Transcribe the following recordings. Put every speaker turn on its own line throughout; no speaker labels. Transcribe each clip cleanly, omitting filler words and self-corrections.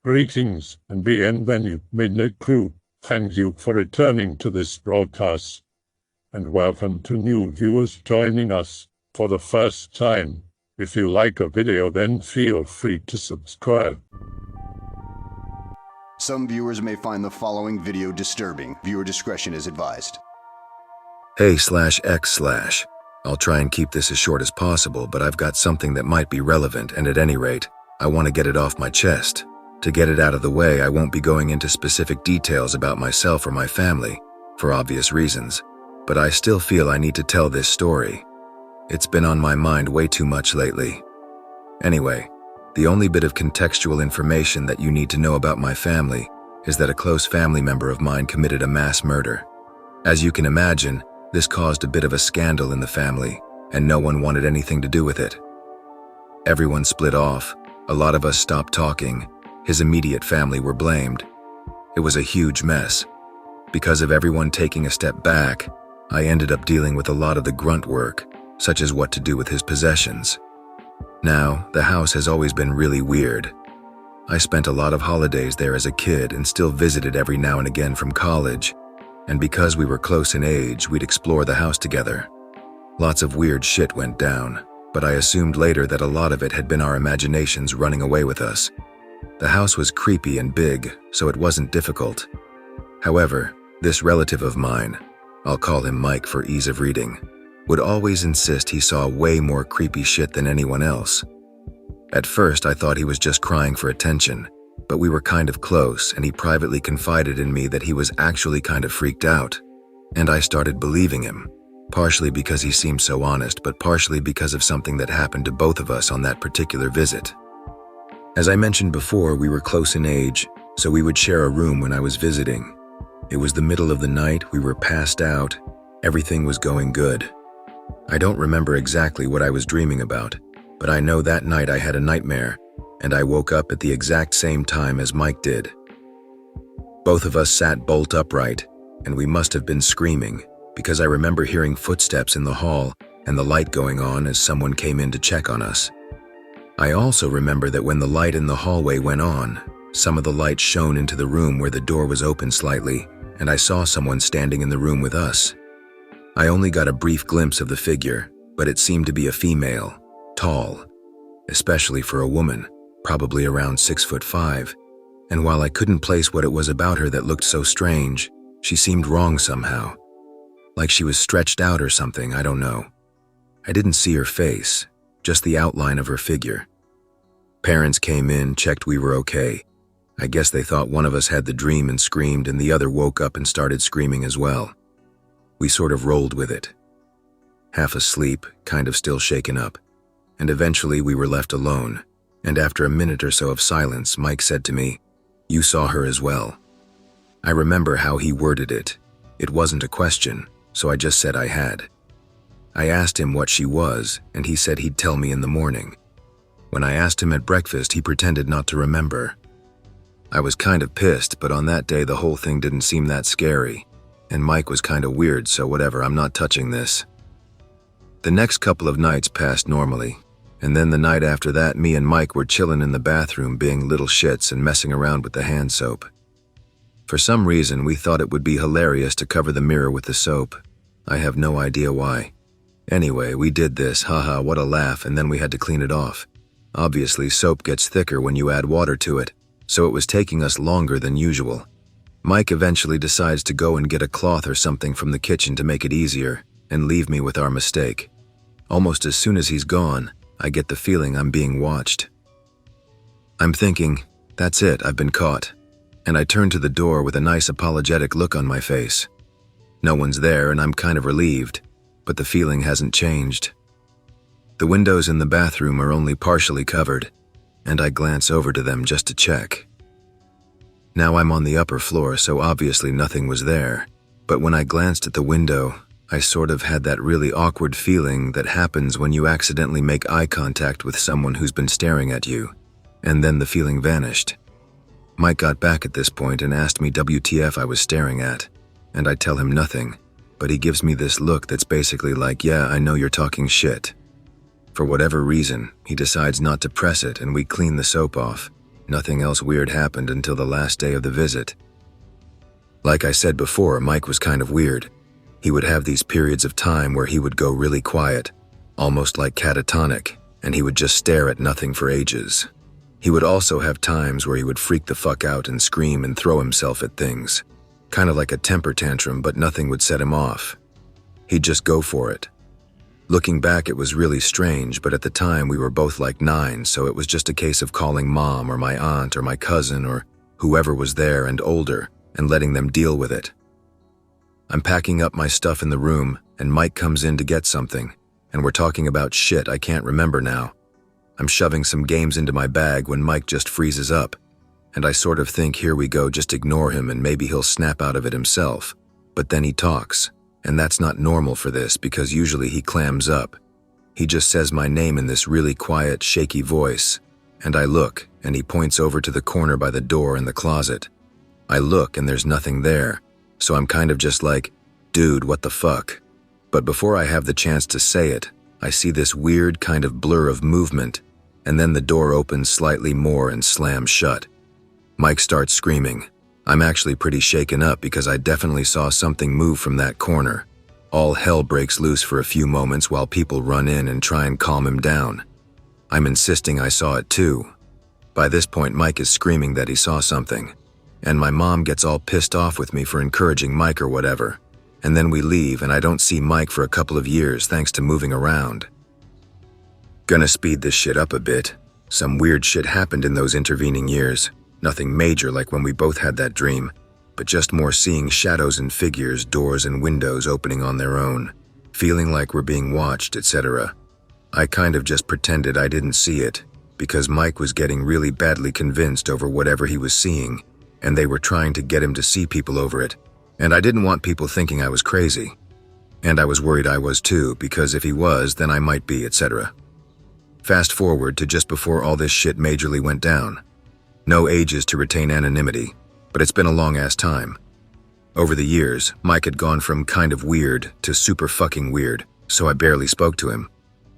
Greetings and bienvenue, Midnight Crew. Thank you for returning to this broadcast. And welcome to new viewers joining us for the first time. If you like a video, then feel free to subscribe.
Some viewers may find the following video disturbing. Viewer discretion is advised.
Hey/X/. I'll try and keep this as short as possible, but I've got something that might be relevant, and at any rate, I want to get it off my chest. To get it out of the way, I won't be going into specific details about myself or my family, for obvious reasons, but I still feel I need to tell this story. It's been on my mind way too much lately. Anyway, the only bit of contextual information that you need to know about my family is that a close family member of mine committed a mass murder. As you can imagine, this caused a bit of a scandal in the family, and no one wanted anything to do with it. Everyone split off, a lot of us stopped talking, his immediate family were blamed. It was a huge mess. Because of everyone taking a step back, I ended up dealing with a lot of the grunt work, such as what to do with his possessions. Now, the house has always been really weird. I spent a lot of holidays there as a kid and still visited every now and again from college, and because we were close in age, we'd explore the house together. Lots of weird shit went down, but I assumed later that a lot of it had been our imaginations running away with us. The house was creepy and big, so it wasn't difficult. However, this relative of mine, I'll call him Mike for ease of reading, would always insist he saw way more creepy shit than anyone else. At first, I thought he was just crying for attention, but we were kind of close, and he privately confided in me that he was actually kind of freaked out. And I started believing him, partially because he seemed so honest, but partially because of something that happened to both of us on that particular visit. As I mentioned before, we were close in age, so we would share a room when I was visiting. It was the middle of the night, we were passed out, everything was going good. I don't remember exactly what I was dreaming about, but I know that night I had a nightmare, and I woke up at the exact same time as Mike did. Both of us sat bolt upright, and we must have been screaming, because I remember hearing footsteps in the hall and the light going on as someone came in to check on us. I also remember that when the light in the hallway went on, some of the light shone into the room where the door was open slightly, and I saw someone standing in the room with us. I only got a brief glimpse of the figure, but it seemed to be a female, tall, especially for a woman, probably around 6'5", and while I couldn't place what it was about her that looked so strange, she seemed wrong somehow. Like she was stretched out or something, I don't know. I didn't see her face, just the outline of her figure. Parents came in, checked we were okay. I guess they thought one of us had the dream and screamed, and the other woke up and started screaming as well. We sort of rolled with it. Half asleep, kind of still shaken up, and eventually we were left alone. And after a minute or so of silence, Mike said to me, "You saw her as well." I remember how he worded it. It wasn't a question, so I just said I had. I asked him what she was, and he said he'd tell me in the morning. When I asked him at breakfast, he pretended not to remember. I was kind of pissed, but on that day the whole thing didn't seem that scary, and Mike was kind of weird, so whatever, I'm not touching this. The next couple of nights passed normally. And then the night after that, me and Mike were chilling in the bathroom being little shits and messing around with the hand soap. For some reason, we thought it would be hilarious to cover the mirror with the soap. I have no idea why. Anyway, we did this, haha, what a laugh, and then we had to clean it off. Obviously, soap gets thicker when you add water to it, so it was taking us longer than usual. Mike eventually decides to go and get a cloth or something from the kitchen to make it easier, and leave me with our mistake. Almost as soon as he's gone, I get the feeling I'm being watched. I'm thinking, that's it, I've been caught. And I turn to the door with a nice apologetic look on my face. No one's there and I'm kind of relieved, but the feeling hasn't changed. The windows in the bathroom are only partially covered, and I glance over to them just to check. Now I'm on the upper floor, so obviously nothing was there, but when I glanced at the window, I sort of had that really awkward feeling that happens when you accidentally make eye contact with someone who's been staring at you, and then the feeling vanished. Mike got back at this point and asked me WTF I was staring at, and I tell him nothing, but he gives me this look that's basically like, yeah, I know you're talking shit. For whatever reason, he decides not to press it and we clean the soap off, Nothing else weird happened until the last day of the visit. Like I said before, Mike was kind of weird. He would have these periods of time where he would go really quiet, almost like catatonic, and he would just stare at nothing for ages. He would also have times where he would freak the fuck out and scream and throw himself at things. Kind of like a temper tantrum, but nothing would set him off. He'd just go for it. Looking back, it was really strange, but at the time we were both like 9, so it was just a case of calling mom or my aunt or my cousin or whoever was there and older and letting them deal with it. I'm packing up my stuff in the room, and Mike comes in to get something, and we're talking about shit I can't remember now. I'm shoving some games into my bag when Mike just freezes up, and I sort of think, here we go, just ignore him and maybe he'll snap out of it himself. But then he talks. And that's not normal for this because usually he clams up. He just says my name in this really quiet, shaky voice. And I look, and he points over to the corner by the door in the closet. I look, and there's nothing there. So I'm kind of just like, dude, what the fuck? But before I have the chance to say it, I see this weird kind of blur of movement, and then the door opens slightly more and slams shut. Mike starts screaming. I'm actually pretty shaken up because I definitely saw something move from that corner. All hell breaks loose for a few moments while people run in and try and calm him down. I'm insisting I saw it too. By this point, Mike is screaming that he saw something, and my mom gets all pissed off with me for encouraging Mike or whatever. And then we leave, and I don't see Mike for a couple of years thanks to moving around. Gonna speed this shit up a bit. Some weird shit happened in those intervening years. Nothing major like when we both had that dream, but just more seeing shadows and figures, doors and windows opening on their own, feeling like we're being watched, etc. I kind of just pretended I didn't see it, because Mike was getting really badly convinced over whatever he was seeing, and they were trying to get him to see people over it, and I didn't want people thinking I was crazy. And I was worried I was too, because if he was, then I might be, etc. Fast forward to just before all this shit majorly went down. No ages to retain anonymity, but it's been a long-ass time. Over the years, Mike had gone from kind of weird to super fucking weird, so I barely spoke to him.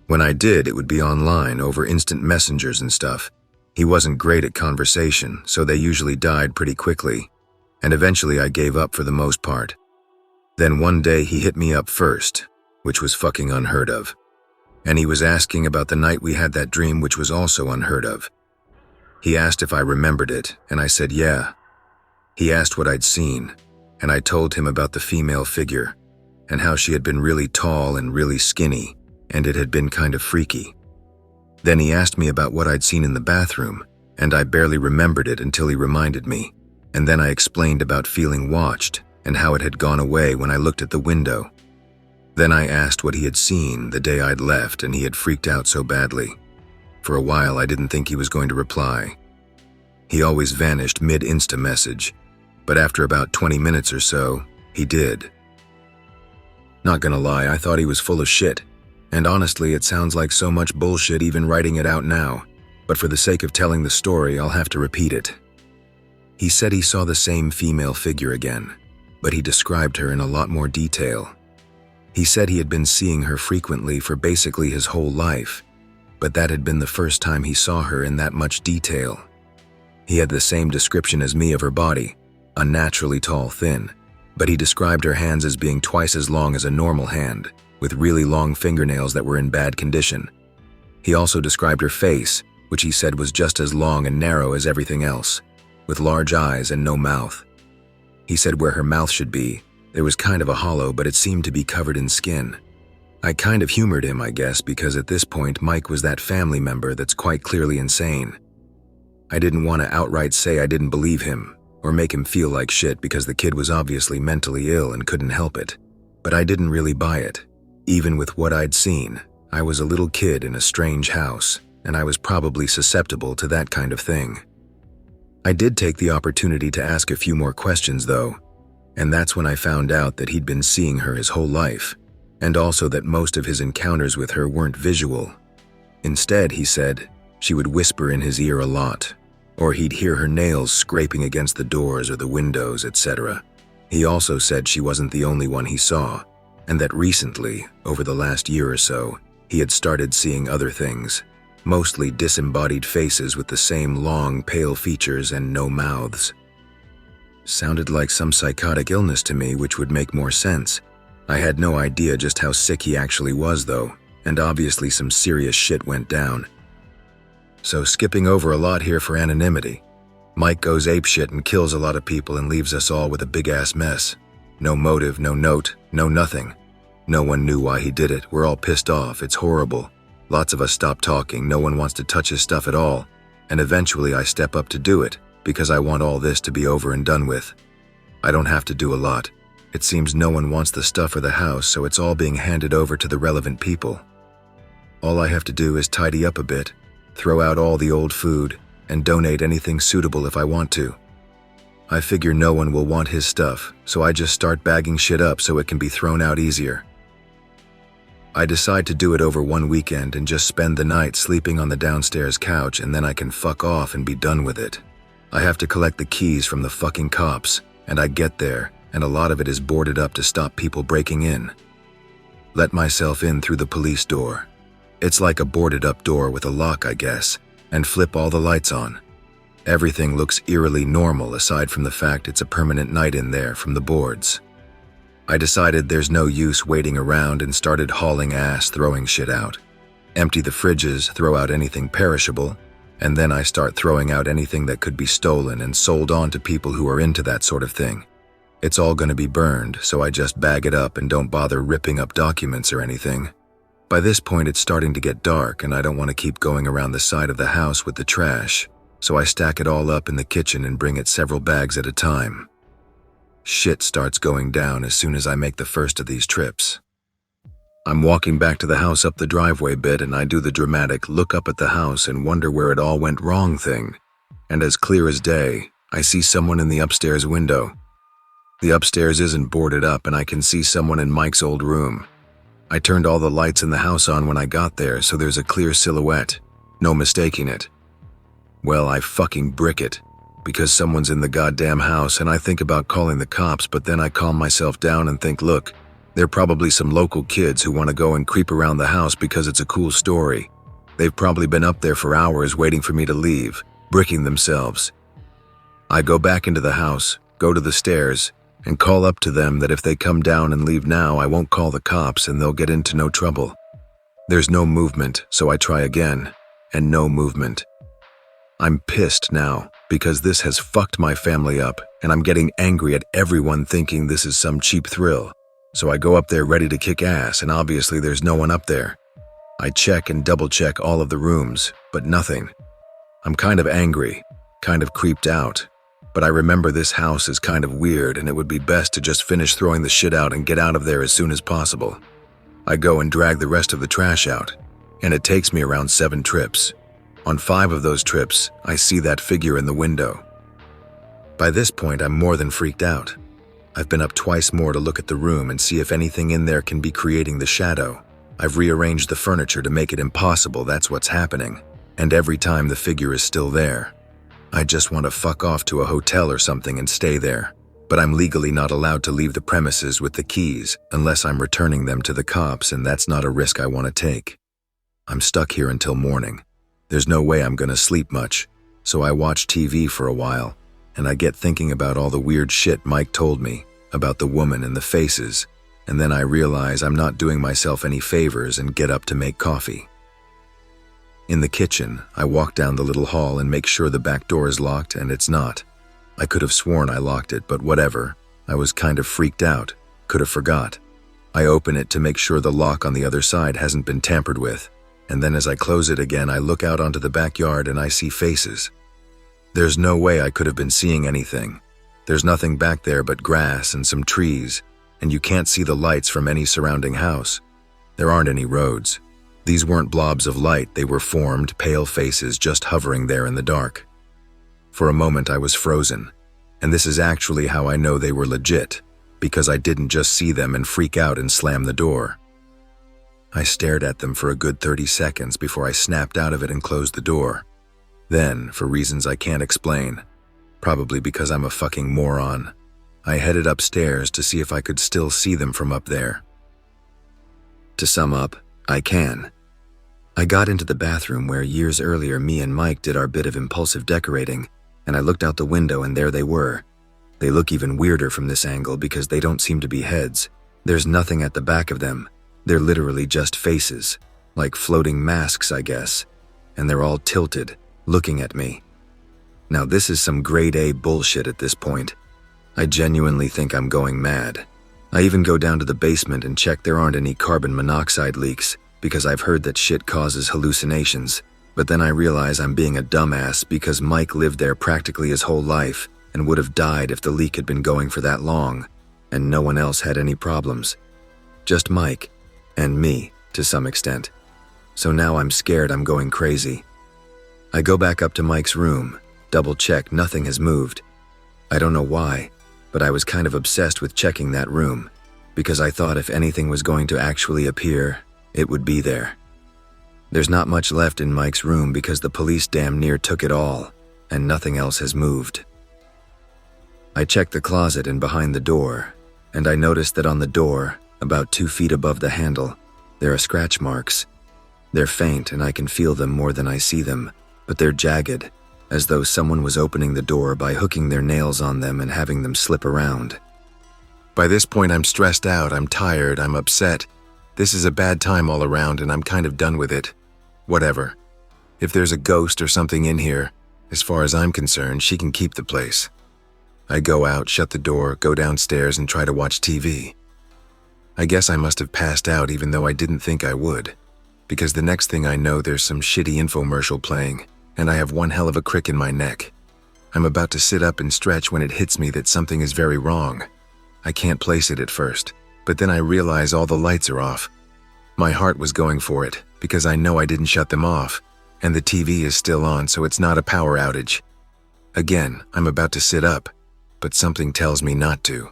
When I did, it would be online over instant messengers and stuff. He wasn't great at conversation, so they usually died pretty quickly, and eventually I gave up for the most part. Then one day he hit me up first, which was fucking unheard of. And he was asking about the night we had that dream, which was also unheard of. He asked if I remembered it, and I said yeah. He asked what I'd seen, and I told him about the female figure, and how she had been really tall and really skinny, and it had been kind of freaky. Then he asked me about what I'd seen in the bathroom, and I barely remembered it until he reminded me, and then I explained about feeling watched, and how it had gone away when I looked at the window. Then I asked what he had seen the day I'd left, and he had freaked out so badly. For a while, I didn't think he was going to reply. He always vanished mid-Insta message, but after about 20 minutes or so, he did. Not gonna lie, I thought he was full of shit, and honestly, it sounds like so much bullshit even writing it out now, but for the sake of telling the story, I'll have to repeat it. He said he saw the same female figure again, but he described her in a lot more detail. He said he had been seeing her frequently for basically his whole life, but that had been the first time he saw her in that much detail. He had the same description as me of her body, unnaturally tall, thin, but he described her hands as being twice as long as a normal hand, with really long fingernails that were in bad condition. He also described her face, which he said was just as long and narrow as everything else, with large eyes and no mouth. He said where her mouth should be, there was kind of a hollow, but it seemed to be covered in skin. I kind of humored him, I guess, because at this point Mike was that family member that's quite clearly insane. I didn't want to outright say I didn't believe him, or make him feel like shit because the kid was obviously mentally ill and couldn't help it. But I didn't really buy it. Even with what I'd seen, I was a little kid in a strange house, and I was probably susceptible to that kind of thing. I did take the opportunity to ask a few more questions though, and that's when I found out that he'd been seeing her his whole life, and also that most of his encounters with her weren't visual. Instead, he said, she would whisper in his ear a lot, or he'd hear her nails scraping against the doors or the windows, etc. He also said she wasn't the only one he saw, and that recently, over the last year or so, he had started seeing other things. mostly disembodied faces with the same long, pale features and no mouths. Sounded like some psychotic illness to me, which would make more sense. I had no idea just how sick he actually was, though, and obviously some serious shit went down. So skipping over a lot here for anonymity. Mike goes apeshit and kills a lot of people and leaves us all with a big-ass mess. No motive, no note, no nothing. No one knew why he did it. We're all pissed off. It's horrible. Lots of us stop talking. No one wants to touch his stuff at all. And eventually I step up to do it, because I want all this to be over and done with. I don't have to do a lot. It seems no one wants the stuff or the house, so it's all being handed over to the relevant people. All I have to do is tidy up a bit, throw out all the old food, and donate anything suitable if I want to. I figure no one will want his stuff, so I just start bagging shit up so it can be thrown out easier. I decide to do it over one weekend and just spend the night sleeping on the downstairs couch, and then I can fuck off and be done with it. I have to collect the keys from the fucking cops, and I get there, and a lot of it is boarded up to stop people breaking in. Let myself in through the police door. It's like a boarded up door with a lock, I guess, and flip all the lights on. Everything looks eerily normal aside from the fact it's a permanent night in there from the boards. I decided there's no use waiting around and started hauling ass throwing shit out. Empty the fridges, throw out anything perishable, and then I start throwing out anything that could be stolen and sold on to people who are into that sort of thing. It's all gonna be burned, so I just bag it up and don't bother ripping up documents or anything. By this point it's starting to get dark and I don't want to keep going around the side of the house with the trash, so I stack it all up in the kitchen and bring it several bags at a time. Shit starts going down as soon as I make the first of these trips. I'm walking back to the house up the driveway bit and I do the dramatic look up at the house and wonder where it all went wrong thing. And as clear as day, I see someone in the upstairs window. The upstairs isn't boarded up and I can see someone in Mike's old room. I turned all the lights in the house on when I got there, so there's a clear silhouette. No mistaking it. Well, I fucking brick it, because someone's in the goddamn house and I think about calling the cops, but then I calm myself down and think, look, they're probably some local kids who want to go and creep around the house because it's a cool story. They've probably been up there for hours waiting for me to leave, bricking themselves. I go back into the house, go to the stairs, and call up to them that if they come down and leave now, I won't call the cops and they'll get into no trouble. There's no movement, so I try again, and no movement. I'm pissed now, because this has fucked my family up, and I'm getting angry at everyone thinking this is some cheap thrill. So I go up there ready to kick ass, and obviously there's no one up there. I check and double check all of the rooms, but nothing. I'm kind of angry, kind of creeped out, but I remember this house is kind of weird and it would be best to just finish throwing the shit out and get out of there as soon as possible. I go and drag the rest of the trash out, and it takes me around 7 trips. On 5 of those trips, I see that figure in the window. By this point, I'm more than freaked out. I've been up twice more to look at the room and see if anything in there can be creating the shadow. I've rearranged the furniture to make it impossible, that's what's happening. And every time the figure is still there. I just want to fuck off to a hotel or something and stay there. But I'm legally not allowed to leave the premises with the keys unless I'm returning them to the cops, and that's not a risk I want to take. I'm stuck here until morning. There's no way I'm gonna sleep much, so I watch TV for a while, and I get thinking about all the weird shit Mike told me about the woman and the faces, and then I realize I'm not doing myself any favors and get up to make coffee. In the kitchen, I walk down the little hall and make sure the back door is locked, and it's not. I could have sworn I locked it, but whatever. I was kind of freaked out, could have forgot. I open it to make sure the lock on the other side hasn't been tampered with, and then as I close it again, I look out onto the backyard and I see faces. There's no way I could have been seeing anything. There's nothing back there but grass and some trees, and you can't see the lights from any surrounding house. There aren't any roads. These weren't blobs of light, they were formed, pale faces just hovering there in the dark. For a moment I was frozen, and this is actually how I know they were legit, because I didn't just see them and freak out and slam the door. I stared at them for a good 30 seconds before I snapped out of it and closed the door. Then, for reasons I can't explain, probably because I'm a fucking moron, I headed upstairs to see if I could still see them from up there. To sum up, I can. I got into the bathroom where years earlier me and Mike did our bit of impulsive decorating, and I looked out the window and there they were. They look even weirder from this angle because they don't seem to be heads. There's nothing at the back of them. They're literally just faces, like floating masks, I guess, and they're all tilted, looking at me. Now this is some grade A bullshit at this point. I genuinely think I'm going mad. I even go down to the basement and check there aren't any carbon monoxide leaks, because I've heard that shit causes hallucinations. But then I realize I'm being a dumbass because Mike lived there practically his whole life and would have died if the leak had been going for that long, and no one else had any problems. Just Mike, and me, to some extent. So now I'm scared I'm going crazy. I go back up to Mike's room, double check nothing has moved. I don't know why, but I was kind of obsessed with checking that room, because I thought if anything was going to actually appear, it would be there. There's not much left in Mike's room because the police damn near took it all, and nothing else has moved. I check the closet and behind the door, and I notice that on the door, about 2 feet above the handle, there are scratch marks. They're faint and I can feel them more than I see them, but they're jagged, as though someone was opening the door by hooking their nails on them and having them slip around. By this point I'm stressed out, I'm tired, I'm upset. This is a bad time all around and I'm kind of done with it. Whatever. If there's a ghost or something in here, as far as I'm concerned, she can keep the place. I go out, shut the door, go downstairs and try to watch TV. I guess I must have passed out even though I didn't think I would, because the next thing I know there's some shitty infomercial playing, and I have one hell of a crick in my neck. I'm about to sit up and stretch when it hits me that something is very wrong. I can't place it at first, but then I realize all the lights are off. My heart was going for it, because I know I didn't shut them off, and the TV is still on so it's not a power outage. Again, I'm about to sit up, but something tells me not to.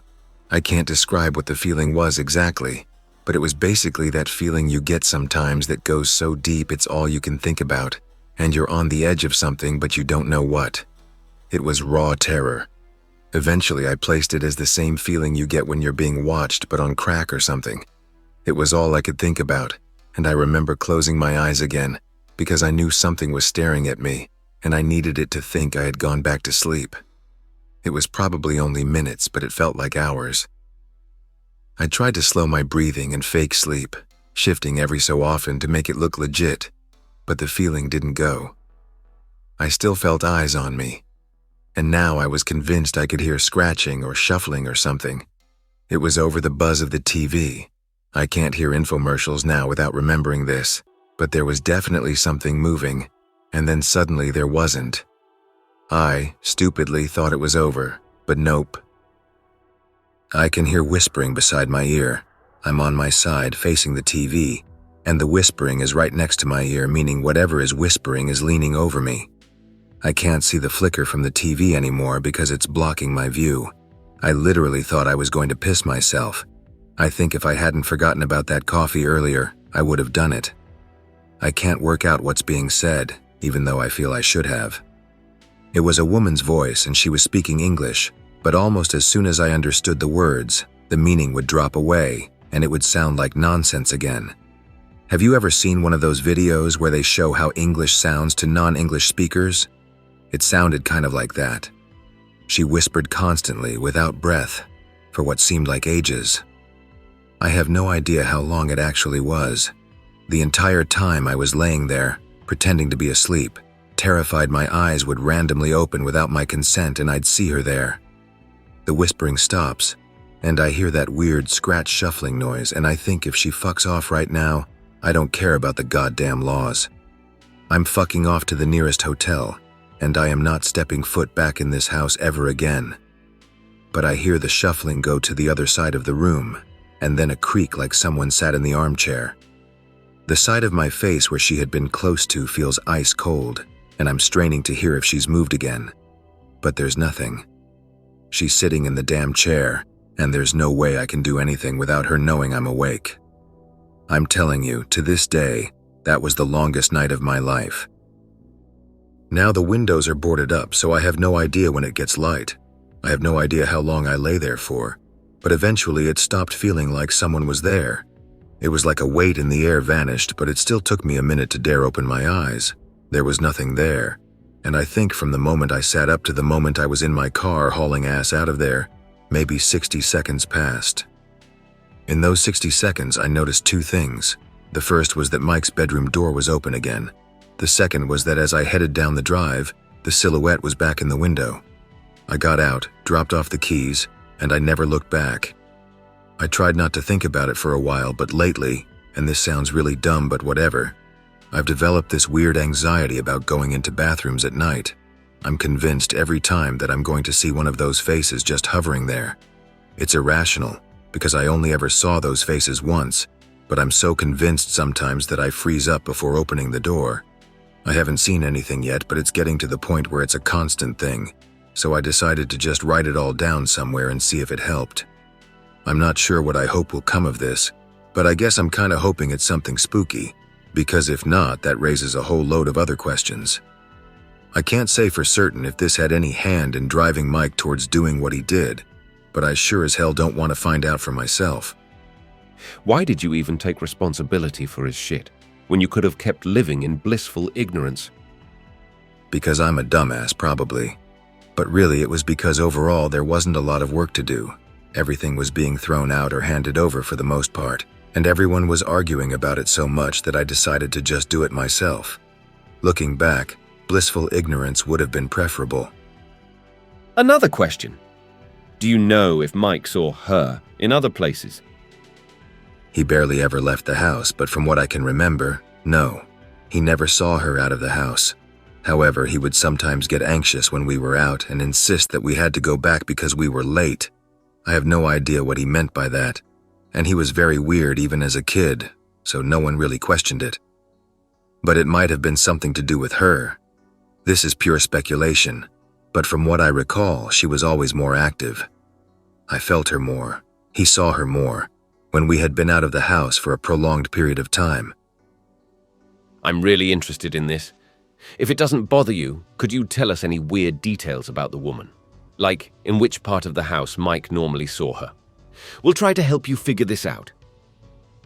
I can't describe what the feeling was exactly, but it was basically that feeling you get sometimes that goes so deep it's all you can think about, and you're on the edge of something but you don't know what. It was raw terror. Eventually I placed it as the same feeling you get when you're being watched but on crack or something. It was all I could think about, and I remember closing my eyes again, because I knew something was staring at me, and I needed it to think I had gone back to sleep. It was probably only minutes, but it felt like hours. I tried to slow my breathing and fake sleep, shifting every so often to make it look legit, but the feeling didn't go. I still felt eyes on me, and now I was convinced I could hear scratching or shuffling or something. It was over the buzz of the TV. I can't hear infomercials now without remembering this, but there was definitely something moving, and then suddenly there wasn't. I, stupidly, thought it was over, but nope. I can hear whispering beside my ear. I'm on my side, facing the TV, and the whispering is right next to my ear, meaning whatever is whispering is leaning over me. I can't see the flicker from the TV anymore because it's blocking my view. I literally thought I was going to piss myself. I think if I hadn't forgotten about that coffee earlier, I would have done it. I can't work out what's being said, even though I feel I should have. It was a woman's voice and she was speaking English, but almost as soon as I understood the words, the meaning would drop away and it would sound like nonsense again. Have you ever seen one of those videos where they show how English sounds to non-English speakers? It sounded kind of like that. She whispered constantly, without breath, for what seemed like ages. I have no idea how long it actually was. The entire time I was laying there, pretending to be asleep, terrified my eyes would randomly open without my consent and I'd see her there. The whispering stops, and I hear that weird scratch shuffling noise, and I think if she fucks off right now, I don't care about the goddamn laws. I'm fucking off to the nearest hotel, and I am not stepping foot back in this house ever again. But I hear the shuffling go to the other side of the room, and then a creak like someone sat in the armchair. The side of my face where she had been close to feels ice cold, and I'm straining to hear if she's moved again. But there's nothing. She's sitting in the damn chair, and there's no way I can do anything without her knowing I'm awake. I'm telling you, to this day, that was the longest night of my life. Now the windows are boarded up, so I have no idea when it gets light. I have no idea how long I lay there for, but eventually it stopped feeling like someone was there. It was like a weight in the air vanished, but it still took me a minute to dare open my eyes. There was nothing there, and I think from the moment I sat up to the moment I was in my car hauling ass out of there, maybe 60 seconds passed. In those 60 seconds, I noticed two things. The first was that Mike's bedroom door was open again. The second was that as I headed down the drive, the silhouette was back in the window. I got out, dropped off the keys, and I never looked back. I tried not to think about it for a while, but lately, and this sounds really dumb but whatever, I've developed this weird anxiety about going into bathrooms at night. I'm convinced every time that I'm going to see one of those faces just hovering there. It's irrational, because I only ever saw those faces once, but I'm so convinced sometimes that I freeze up before opening the door. I haven't seen anything yet, but it's getting to the point where it's a constant thing, so I decided to just write it all down somewhere and see if it helped. I'm not sure what I hope will come of this, but I guess I'm kinda hoping it's something spooky, because if not, that raises a whole load of other questions. I can't say for certain if this had any hand in driving Mike towards doing what he did, but I sure as hell don't want to find out for myself.
Why did you even take responsibility for his shit, when you could have kept living in blissful ignorance?
Because I'm a dumbass, probably. But really, it was because overall there wasn't a lot of work to do. Everything was being thrown out or handed over for the most part, and everyone was arguing about it so much that I decided to just do it myself. Looking back, blissful ignorance would have been preferable.
Another question. Do you know if Mike saw her in other places?
He barely ever left the house, but from what I can remember, no. He never saw her out of the house. However, he would sometimes get anxious when we were out and insist that we had to go back because we were late. I have no idea what he meant by that, and he was very weird even as a kid, so no one really questioned it. But it might have been something to do with her. This is pure speculation, but from what I recall, she was always more active. I felt her more. He saw her more, when we had been out of the house for a prolonged period of time.
I'm really interested in this. If it doesn't bother you, could you tell us any weird details about the woman? Like, in which part of the house Mike normally saw her? We'll try to help you figure this out.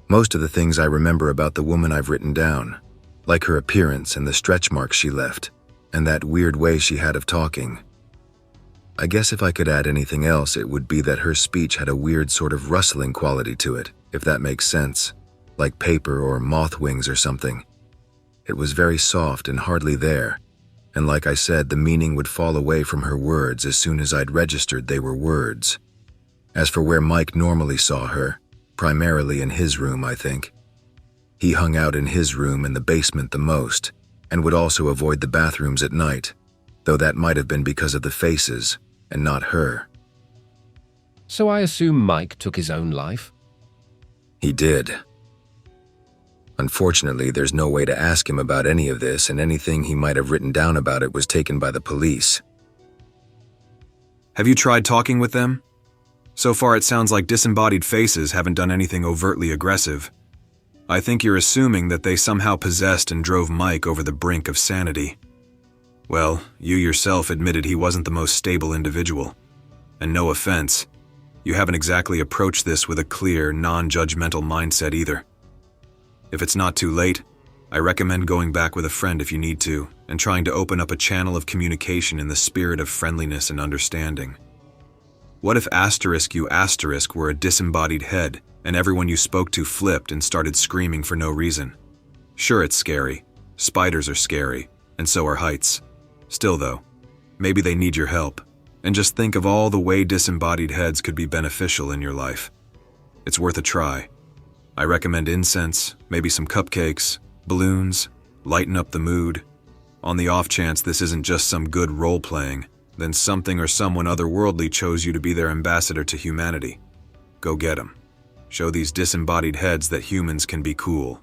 Most of the things I remember about the woman I've written down, like her appearance and the stretch marks she left, and that weird way she had of talking. I guess if I could add anything else, it would be that her speech had a weird sort of rustling quality to it, if that makes sense, like paper or moth wings or something. It was very soft and hardly there, and like I said, the meaning would fall away from her words as soon as I'd registered they were words. As for where Mike normally saw her, primarily in his room, I think. He hung out in his room in the basement the most, and would also avoid the bathrooms at night, though that might have been because of the faces, and not her.
So I assume Mike took his own life?
He did. Unfortunately, there's no way to ask him about any of this, and anything he might have written down about it was taken by the police.
Have you tried talking with them? So far, it sounds like disembodied faces haven't done anything overtly aggressive. I think you're assuming that they somehow possessed and drove Mike over the brink of sanity. Well, you yourself admitted he wasn't the most stable individual. And no offense, you haven't exactly approached this with a clear, non-judgmental mindset either. If it's not too late, I recommend going back with a friend if you need to, and trying to open up a channel of communication in the spirit of friendliness and understanding. What if **U** were a disembodied head, and everyone you spoke to flipped and started screaming for no reason? Sure, it's scary. Spiders are scary, and so are heights. Still though, maybe they need your help. And just think of all the way disembodied heads could be beneficial in your life. It's worth a try. I recommend incense, maybe some cupcakes, balloons, lighten up the mood. On the off chance this isn't just some good role-playing, then something or someone otherworldly chose you to be their ambassador to humanity. Go get 'em. Show these disembodied heads that humans can be cool.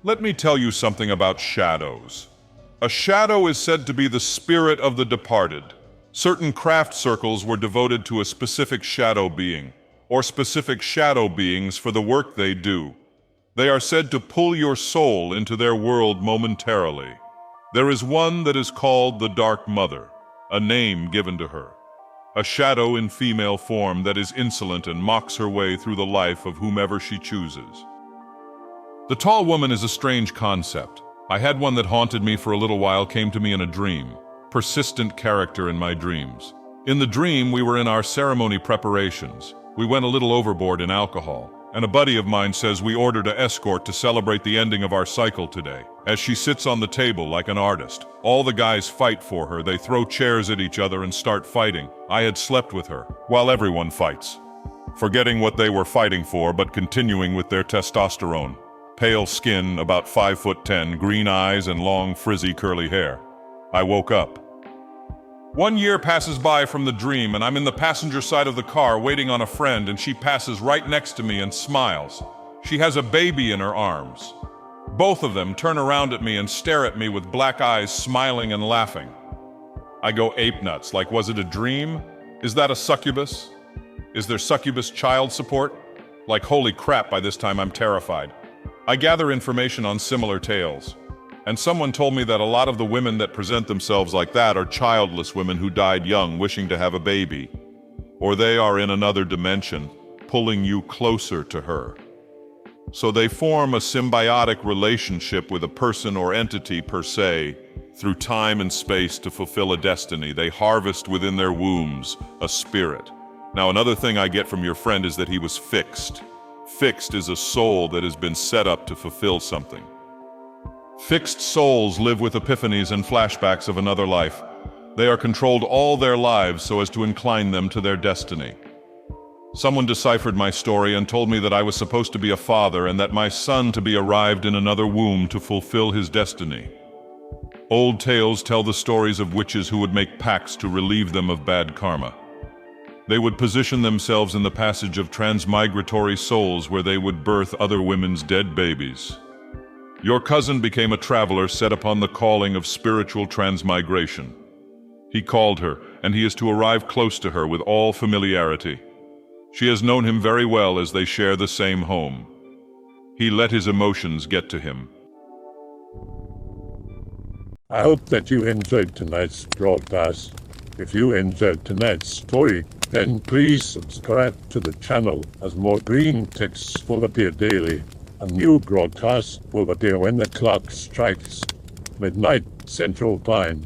Let me tell you something about shadows. A shadow is said to be the spirit of the departed. Certain craft circles were devoted to a specific shadow being, or specific shadow beings for the work they do. They are said to pull your soul into their world momentarily. There is one that is called the Dark Mother, a name given to her. A shadow in female form that is insolent and mocks her way through the life of whomever she chooses. The tall woman is a strange concept. I had one that haunted me for a little while, came to me in a dream. Persistent character in my dreams. In the dream, we were in our ceremony preparations. We went a little overboard in alcohol, and a buddy of mine says we ordered an escort to celebrate the ending of our cycle today. As she sits on the table like an artist, all the guys fight for her. They throw chairs at each other and start fighting. I had slept with her, while everyone fights. Forgetting what they were fighting for, but continuing with their testosterone. Pale skin, about 5'10", green eyes and long, frizzy, curly hair. I woke up. 1 year passes by from the dream, and I'm in the passenger side of the car waiting on a friend, and she passes right next to me and smiles. She has a baby in her arms. Both of them turn around at me and stare at me with black eyes, smiling and laughing. I go ape nuts, like, was it a dream? Is that a succubus? Is there succubus child support? Like, holy crap, by this time I'm terrified. I gather information on similar tales. And someone told me that a lot of the women that present themselves like that are childless women who died young, wishing to have a baby. Or they are in another dimension, pulling you closer to her. So they form a symbiotic relationship with a person or entity per se, through time and space to fulfill a destiny. They harvest within their wombs a spirit. Now, another thing I get from your friend is that he was fixed. Fixed is a soul that has been set up to fulfill something. Fixed souls live with epiphanies and flashbacks of another life. They are controlled all their lives so as to incline them to their destiny. Someone deciphered my story and told me that I was supposed to be a father and that my son to be arrived in another womb to fulfill his destiny. Old tales tell the stories of witches who would make pacts to relieve them of bad karma. They would position themselves in the passage of transmigratory souls where they would birth other women's dead babies. Your cousin became a traveler set upon the calling of spiritual transmigration. He called her, and he is to arrive close to her with all familiarity. She has known him very well as they share the same home. He let his emotions get to him.
I hope that you enjoyed tonight's broadcast. If you enjoyed tonight's story, then please subscribe to the channel, as more green texts will appear daily. A new broadcast will appear when the clock strikes midnight Central Time.